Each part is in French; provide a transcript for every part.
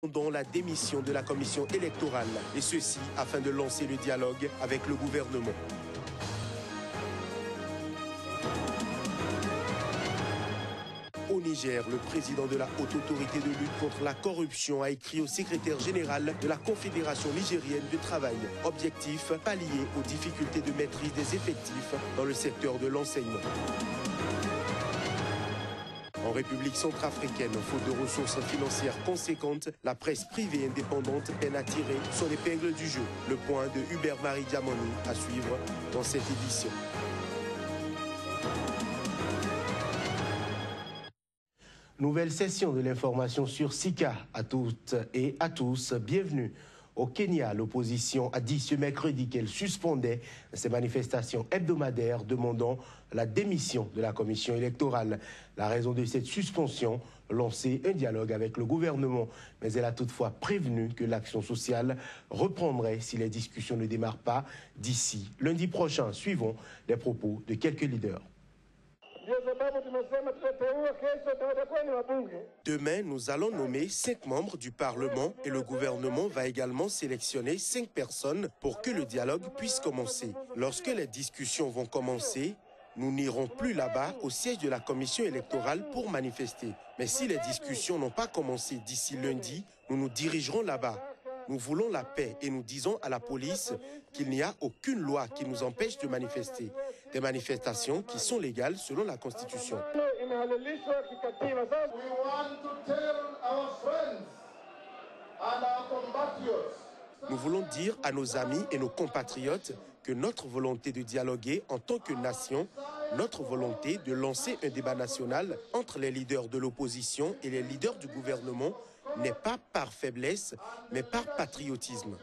Dont la démission de la commission électorale, et ceci afin de lancer le dialogue avec le gouvernement. Au Niger, le président de la Haute Autorité de lutte contre la corruption a écrit au secrétaire général de la Confédération nigérienne de travail. Objectif, pallier aux difficultés de maîtrise des effectifs dans le secteur de l'enseignement. En République centrafricaine, faute de ressources financières conséquentes, la presse privée indépendante peine à tirer son épingle du jeu. Le point de Hubert-Marie Diamoni à suivre dans cette édition. Nouvelle session de l'information sur Sika. À toutes et à tous, bienvenue. Au Kenya, l'opposition a dit ce mercredi qu'elle suspendait ces manifestations hebdomadaires demandant la démission de la commission électorale. La raison de cette suspension, lancer un dialogue avec le gouvernement. Mais elle a toutefois prévenu que l'action sociale reprendrait si les discussions ne démarrent pas d'ici lundi prochain. Suivons les propos de quelques leaders. Demain, nous allons nommer 5 membres du Parlement et le gouvernement va également sélectionner 5 personnes pour que le dialogue puisse commencer. Lorsque les discussions vont commencer, nous n'irons plus là-bas au siège de la commission électorale pour manifester. Mais si les discussions n'ont pas commencé d'ici lundi, nous nous dirigerons là-bas. Nous voulons la paix et nous disons à la police qu'il n'y a aucune loi qui nous empêche de manifester. Des manifestations qui sont légales selon la Constitution. Nous voulons dire à nos amis et nos compatriotes que notre volonté de dialoguer en tant que nation, notre volonté de lancer un débat national entre les leaders de l'opposition et les leaders du gouvernement n'est pas par faiblesse, mais par patriotisme.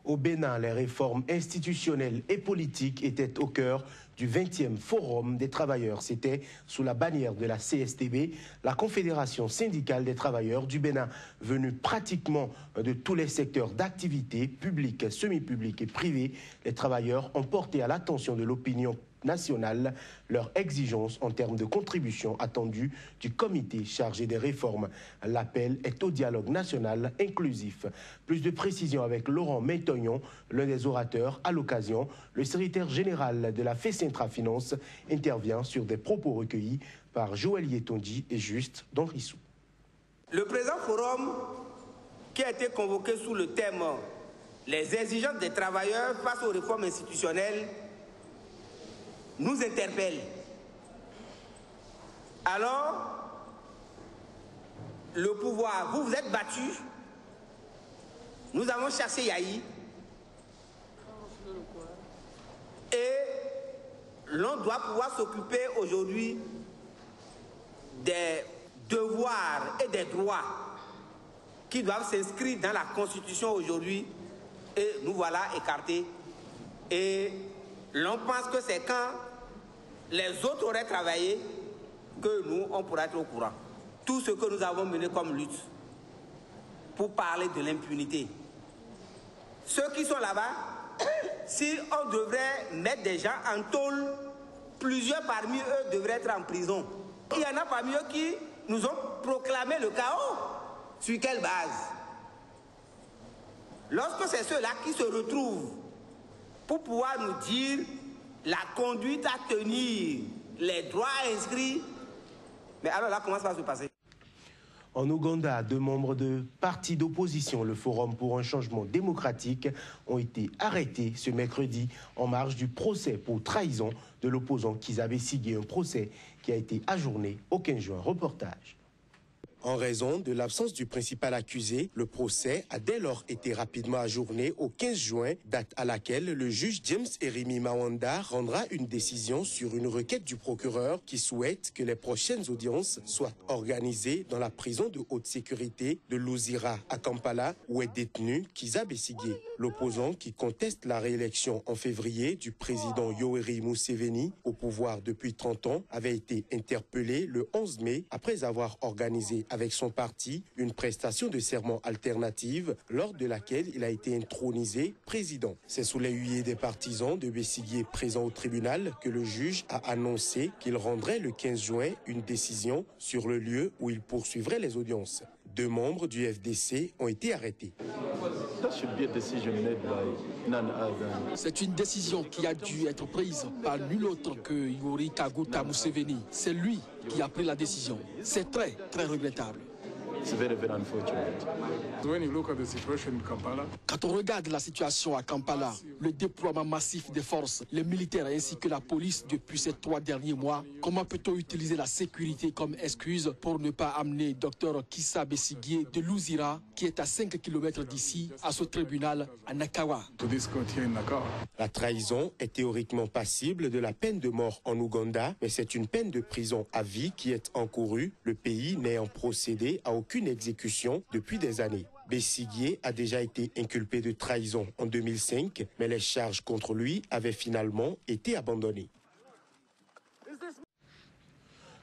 Au Bénin, les réformes institutionnelles et politiques étaient au cœur du 20e Forum des travailleurs. C'était sous la bannière de la CSTB, la Confédération syndicale des travailleurs du Bénin, venue pratiquement de tous les secteurs d'activité, publics, semi-publics et privés. Les travailleurs ont porté à l'attention de l'opinion nationale leurs exigences en termes de contribution attendue du comité chargé des réformes. L'appel est au dialogue national inclusif. Plus de précisions avec Laurent Métognon, l'un des orateurs. À l'occasion, le secrétaire général de la FESINTRA Finance intervient sur des propos recueillis par Joël Yetonji et Juste Donrissou. Le présent forum, qui a été convoqué sous le thème « Les exigences des travailleurs face aux réformes institutionnelles », nous interpelle. Alors, le pouvoir, vous vous êtes battus, nous avons chassé Yahi, et l'on doit pouvoir s'occuper aujourd'hui des devoirs et des droits qui doivent s'inscrire dans la Constitution aujourd'hui, et nous voilà écartés. Et l'on pense que c'est quand les autres auraient travaillé que nous, on pourra être au courant. Tout ce que nous avons mené comme lutte pour parler de l'impunité. Ceux qui sont là-bas, si on devrait mettre des gens en tôle, plusieurs parmi eux devraient être en prison. Il y en a parmi eux qui nous ont proclamé le chaos. Sur quelle base? Lorsque c'est ceux-là qui se retrouvent pour pouvoir nous dire la conduite à tenir, les droits inscrits. Mais alors là, comment ça va se passer? En Ouganda, 2 membres de partis d'opposition, le Forum pour un changement démocratique, ont été arrêtés ce mercredi en marge du procès pour trahison de l'opposant Kizza Besigye, un procès qui a été ajourné au 15 juin. Reportage. En raison de l'absence du principal accusé, le procès a dès lors été rapidement ajourné au 15 juin, date à laquelle le juge James Erimi Mawanda rendra une décision sur une requête du procureur qui souhaite que les prochaines audiences soient organisées dans la prison de haute sécurité de Luzira à Kampala où est détenu Kizza Besigye. L'opposant qui conteste la réélection en février du président Yoweri Museveni, au pouvoir depuis 30 ans, avait été interpellé le 11 mai après avoir organisé avec son parti une prestation de serment alternative lors de laquelle il a été intronisé président. C'est sous les huées des partisans de Besigye présents au tribunal que le juge a annoncé qu'il rendrait le 15 juin une décision sur le lieu où il poursuivrait les audiences. 2 membres du FDC ont été arrêtés. C'est une décision qui a dû être prise par nul autre que Yoweri Kaguta Museveni. C'est lui qui a pris la décision. C'est très, très regrettable. Quand on regarde la situation à Kampala, le déploiement massif des forces, les militaires ainsi que la police depuis ces 3 derniers mois, comment peut-on utiliser la sécurité comme excuse pour ne pas amener Dr Kizza Besigye de Luzira, qui est à 5 km d'ici, à ce tribunal à Nakawa? La trahison est théoriquement passible de la peine de mort en Ouganda, mais c'est une peine de prison à vie qui est encourue, le pays n'ayant procédé à aucune exécution depuis des années. Besigye a déjà été inculpé de trahison en 2005, mais les charges contre lui avaient finalement été abandonnées.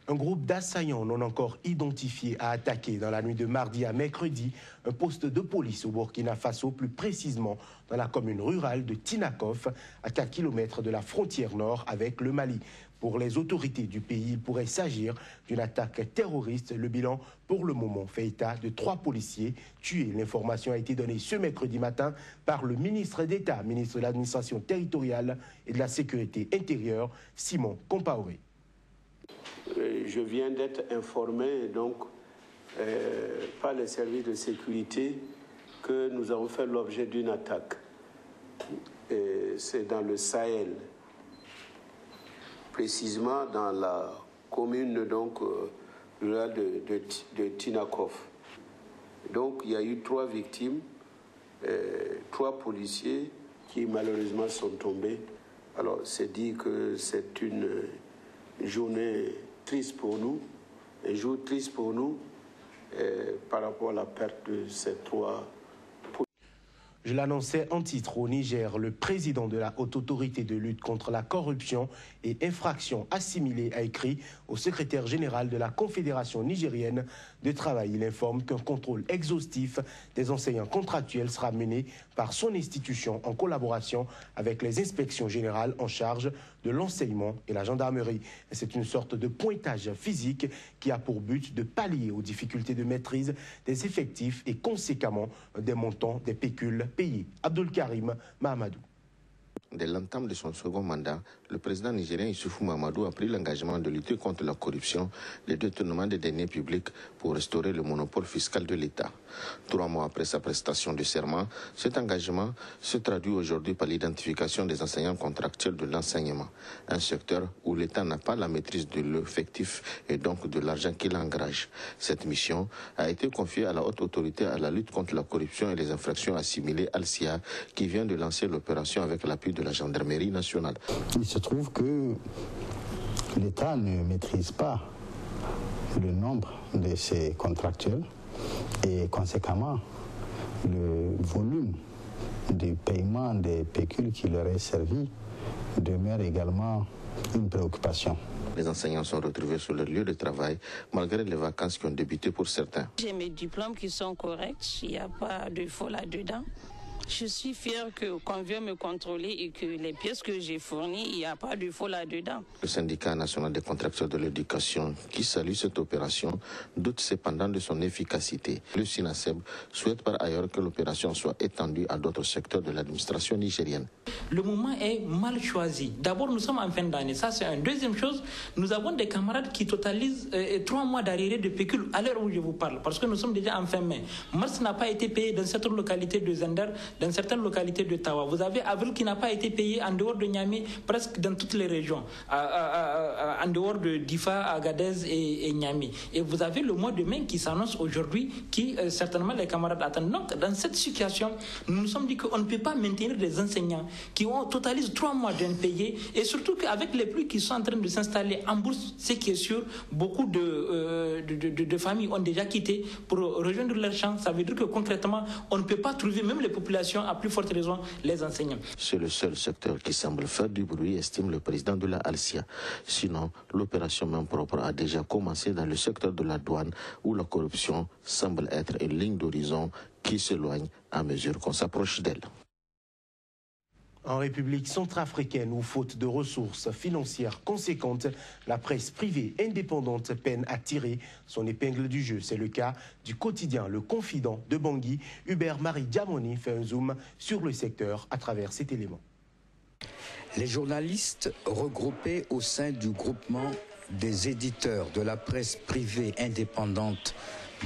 Un groupe d'assaillants non encore identifiés a attaqué dans la nuit de mardi à mercredi un poste de police au Burkina Faso, plus précisément dans la commune rurale de Tinakov, à 4 km de la frontière nord avec le Mali. Pour les autorités du pays, il pourrait s'agir d'une attaque terroriste. Le bilan, pour le moment, fait état de 3 policiers tués. L'information a été donnée ce mercredi matin par le ministre d'État, ministre de l'Administration territoriale et de la Sécurité intérieure, Simon Compaoré. Je viens d'être informé donc par les services de sécurité que nous avons fait l'objet d'une attaque. C'est dans le Sahel, précisément dans la commune donc rurale de Tinakov. Donc il y a eu 3 victimes, 3 policiers qui malheureusement sont tombés. Alors c'est dit que c'est une journée triste pour nous, un jour triste pour nous par rapport à la perte de ces 3 policiers. Je l'annonçais en titre au Niger, le président de la Haute Autorité de lutte contre la corruption et infractions assimilées a écrit au secrétaire général de la Confédération nigérienne de travail. Il informe qu'un contrôle exhaustif des enseignants contractuels sera mené par son institution en collaboration avec les inspections générales en charge de l'enseignement et la gendarmerie. C'est une sorte de pointage physique qui a pour but de pallier aux difficultés de maîtrise des effectifs et conséquemment des montants des pécules payés. Abdul Karim Mahamadou. Dès l'entame de son second mandat, le président nigérien Issoufou Mahamadou a pris l'engagement de lutter contre la corruption, le détournement des deniers publics pour restaurer le monopole fiscal de l'État. 3 mois après sa prestation de serment, cet engagement se traduit aujourd'hui par l'identification des enseignants contractuels de l'enseignement, un secteur où l'État n'a pas la maîtrise de l'effectif et donc de l'argent qu'il engage. Cette mission a été confiée à la Haute Autorité à la lutte contre la corruption et les infractions assimilées (ALCIA) qui vient de lancer l'opération avec l'appui de la gendarmerie nationale. Il se trouve que l'État ne maîtrise pas le nombre de ses contractuels et conséquemment le volume du paiement des pécules qui leur est servi demeure également une préoccupation. Les enseignants sont retrouvés sur leur lieu de travail malgré les vacances qui ont débuté pour certains. J'ai mes diplômes qui sont corrects, il n'y a pas de faux là-dedans. Je suis fière qu'on vienne me contrôler et que les pièces que j'ai fournies, il n'y a pas de faux là-dedans. Le syndicat national des contracteurs de l'éducation, qui salue cette opération, doute cependant de son efficacité. Le SINASEB souhaite par ailleurs que l'opération soit étendue à d'autres secteurs de l'administration nigérienne. Le moment est mal choisi. D'abord, nous sommes en fin d'année, ça c'est une. Deuxième chose, nous avons des camarades qui totalisent 3 mois d'arriérés de pécule à l'heure où je vous parle, parce que nous sommes déjà en fin mai. Mars n'a pas été payé dans certaines localités de Zender, dans certaines localités de Tawa. Vous avez avril qui n'a pas été payé en dehors de Niamey, presque dans toutes les régions, en dehors de Difa, Agadez et Niamey. Et vous avez le mois de mai qui s'annonce aujourd'hui, qui certainement les camarades attendent. Donc, dans cette situation, nous nous sommes dit qu'on ne peut pas maintenir des enseignants qui totalisent 3 mois d'impayés, et surtout qu'avec les pluies qui sont en train de s'installer en bourse, ce qui est sûr, beaucoup de familles ont déjà quitté pour rejoindre leurs champs. Ça veut dire que concrètement, on ne peut pas trouver même les populations population, à plus forte raison les enseignants. C'est le seul secteur qui semble faire du bruit, estime le président de la Alcia. Sinon, l'opération main propre a déjà commencé dans le secteur de la douane où la corruption semble être une ligne d'horizon qui s'éloigne à mesure qu'on s'approche d'elle. En République centrafricaine, où faute de ressources financières conséquentes, la presse privée indépendante peine à tirer son épingle du jeu. C'est le cas du quotidien Le Confident de Bangui. Hubert-Marie Diamoni fait un zoom sur le secteur à travers cet élément. Les journalistes regroupés au sein du groupement des éditeurs de la presse privée indépendante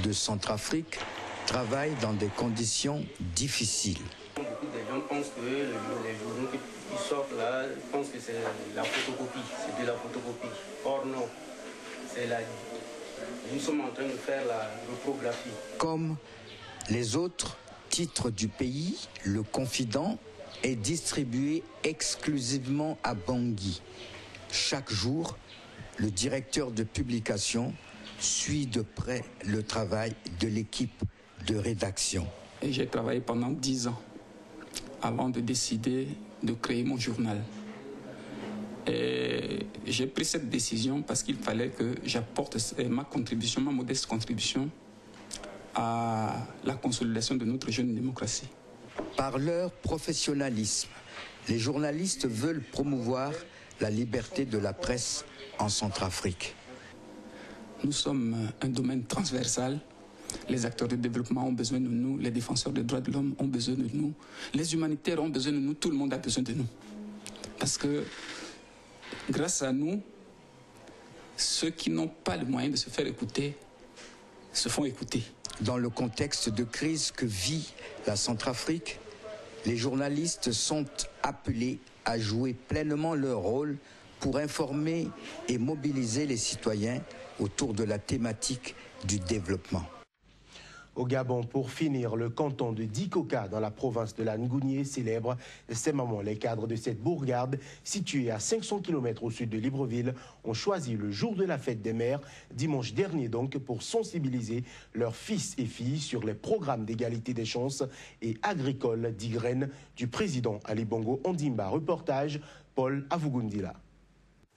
de Centrafrique travaillent dans des conditions difficiles. Beaucoup de gens pensent que les journaux qui sortent là, pensent que c'est la photocopie, c'est de la photocopie. Or non, nous sommes en train de faire la reprographie. Comme les autres titres du pays, Le Confident est distribué exclusivement à Bangui. Chaque jour, le directeur de publication suit de près le travail de l'équipe de rédaction. Et j'ai travaillé pendant 10 ans avant de décider de créer mon journal. Et j'ai pris cette décision parce qu'il fallait que j'apporte ma contribution, ma modeste contribution à la consolidation de notre jeune démocratie. Par leur professionnalisme, les journalistes veulent promouvoir la liberté de la presse en Centrafrique. Nous sommes un domaine transversal. Les acteurs de développement ont besoin de nous, les défenseurs des droits de l'homme ont besoin de nous, les humanitaires ont besoin de nous, tout le monde a besoin de nous. Parce que grâce à nous, ceux qui n'ont pas le moyen de se faire écouter se font écouter. Dans le contexte de crise que vit la Centrafrique, les journalistes sont appelés à jouer pleinement leur rôle pour informer et mobiliser les citoyens autour de la thématique du développement. Au Gabon, pour finir, le canton de Dikoka, dans la province de la Ngounié, célèbre ces moments. Les cadres de cette bourgade, située à 500 km au sud de Libreville, ont choisi le jour de la fête des mères, dimanche dernier donc, pour sensibiliser leurs fils et filles sur les programmes d'égalité des chances et agricoles d'Igraine du président Ali Bongo Ondimba. Reportage, Paul Avugundila.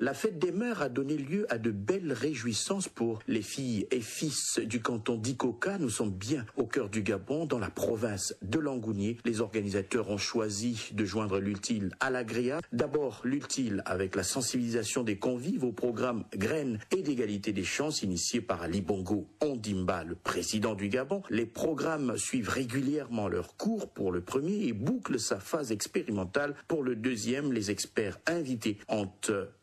La fête des mères a donné lieu à de belles réjouissances pour les filles et fils du canton d'Ikoka. Nous sommes bien au cœur du Gabon, dans la province de Langounié. Les organisateurs ont choisi de joindre l'utile à l'agréable. D'abord l'utile avec la sensibilisation des convives au programme Graines et d'égalité des chances initié par Ali Bongo Ondimba, le président du Gabon. Les programmes suivent régulièrement leur cours pour le premier et bouclent sa phase expérimentale pour le deuxième. Les experts invités ont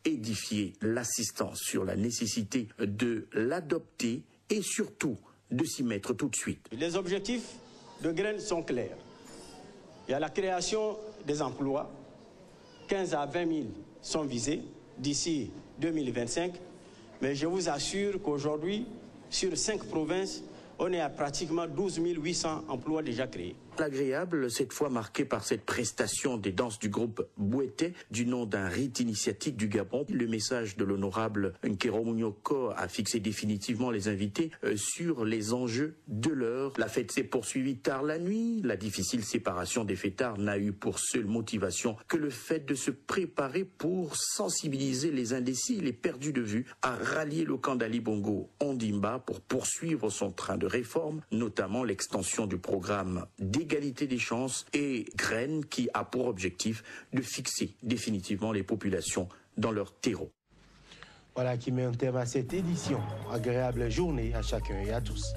édifier l'assistance sur la nécessité de l'adopter et surtout de s'y mettre tout de suite. Les objectifs de Graines sont clairs. Il y a la création des emplois, 15 à 20 000 sont visés d'ici 2025, mais je vous assure qu'aujourd'hui, sur 5 provinces, on est à pratiquement 12 800 emplois déjà créés. L'agréable, cette fois marqué par cette prestation des danses du groupe Bouété, du nom d'un rite initiatique du Gabon. Le message de l'honorable Nkero Mounioko a fixé définitivement les invités sur les enjeux de l'heure. La fête s'est poursuivie tard la nuit. La difficile séparation des fêtards n'a eu pour seule motivation que le fait de se préparer pour sensibiliser les indécis et les perdus de vue à rallier le camp d'Ali Bongo Ondimba pour poursuivre son train de réforme, notamment l'extension du programme d'égalité des chances et Graines qui a pour objectif de fixer définitivement les populations dans leur terreau. Voilà qui met un terme à cette édition. Agréable journée à chacun et à tous.